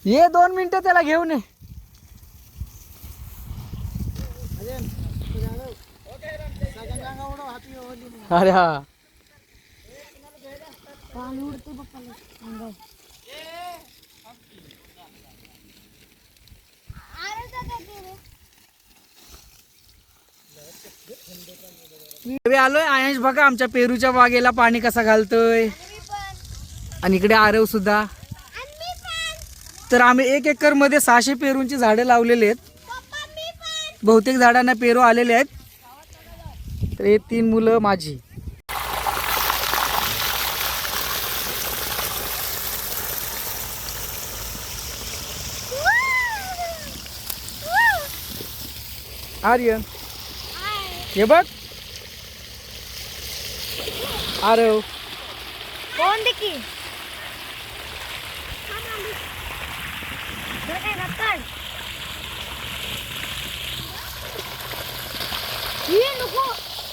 ये 2 मिनिटं त्याला घेऊन ये. अरे हा आलोय. आयंश बघा आमच्या पेरूच्या बागेला पाणी कसा घालतोय. आणि इकडे आरव सुद्धा. तर आम्ही 1 एकर मध्ये 600 पेरूंची झाडे लावलेली आहेत. बहुतेक झाडांना पेरू आलेले आहेत. तर हे 3 मुलं माझी. आर्यन हे बघ. आरव कोण देखी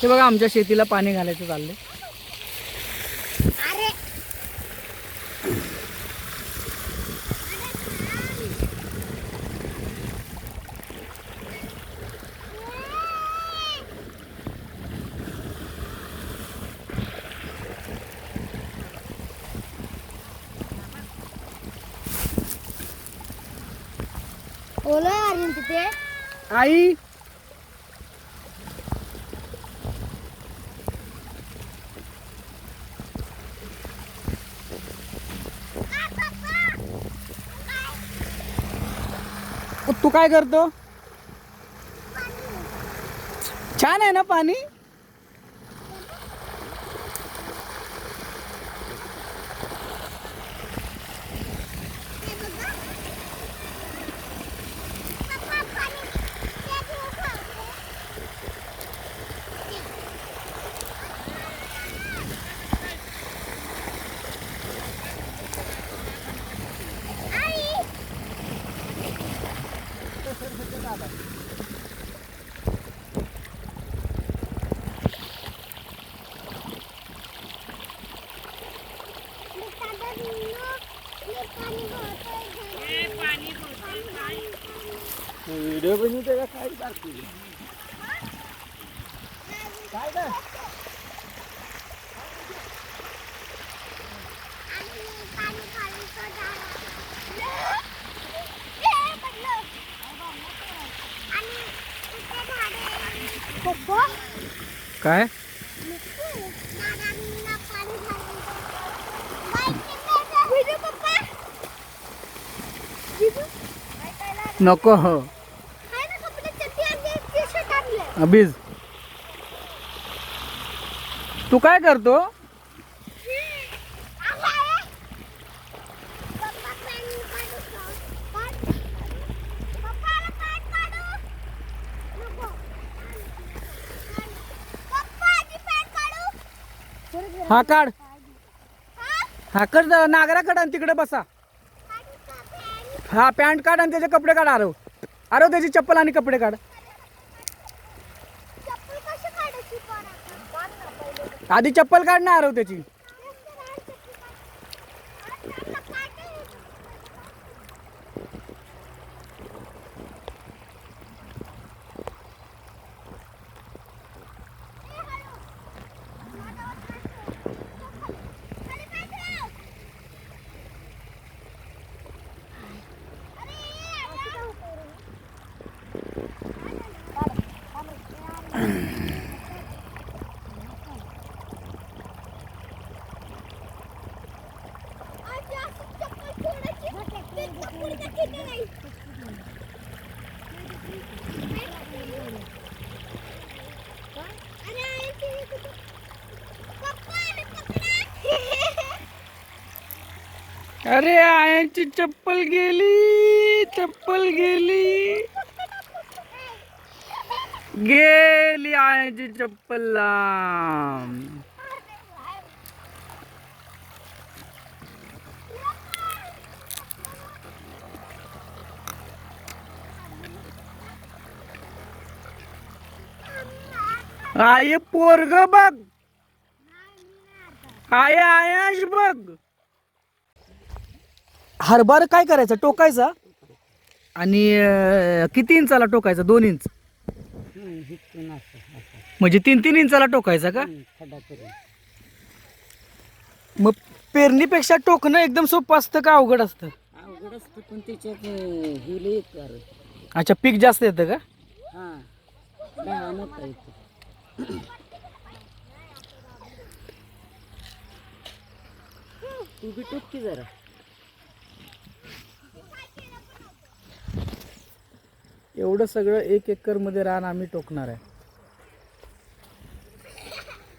हे बघा आमच्या शेतीला पाणी घालायचं चाललंय. ओला आर्यन तिथे. आई तू काय करतो. छान आहे ना पाणी. व्हिडिओ बनवते का काय टाकते. काय काय काय नको हो अभीज. तू काय करतो. हा काढ. हा कर नागराकडे आणि तिकडे बसा. हा पॅन्ट काढ आणि त्याचे कपडे काढ. आरव आरव त्याची चप्पल आणि कपडे काढ. आधी चप्पल काढ ना आरव त्याची. अरे आयांची चप्पल गेली. चप्पल गेली. गेली आयांची चप्पल लांब. आय पोरग बघ. आय आयाश बघ. हरभरा काय करायचा, टोकायचा? आणि किती इंचाला टोकायचा? 2 इंच म्हणजे 3-3 इंचाला टोकायचा का? मग पेरणीपेक्षा टोकणं एकदम सोपं असतं का अवघड असतं? अवघड असतं पण त्याच्यात हिल येत अरे. अच्छा, पीक जास्त येतं का? हां दहा मोठा येतो. तू बी टोक जरा. एवढं सगळं 1 एकर मध्ये रान आम्ही टोकणार आहे.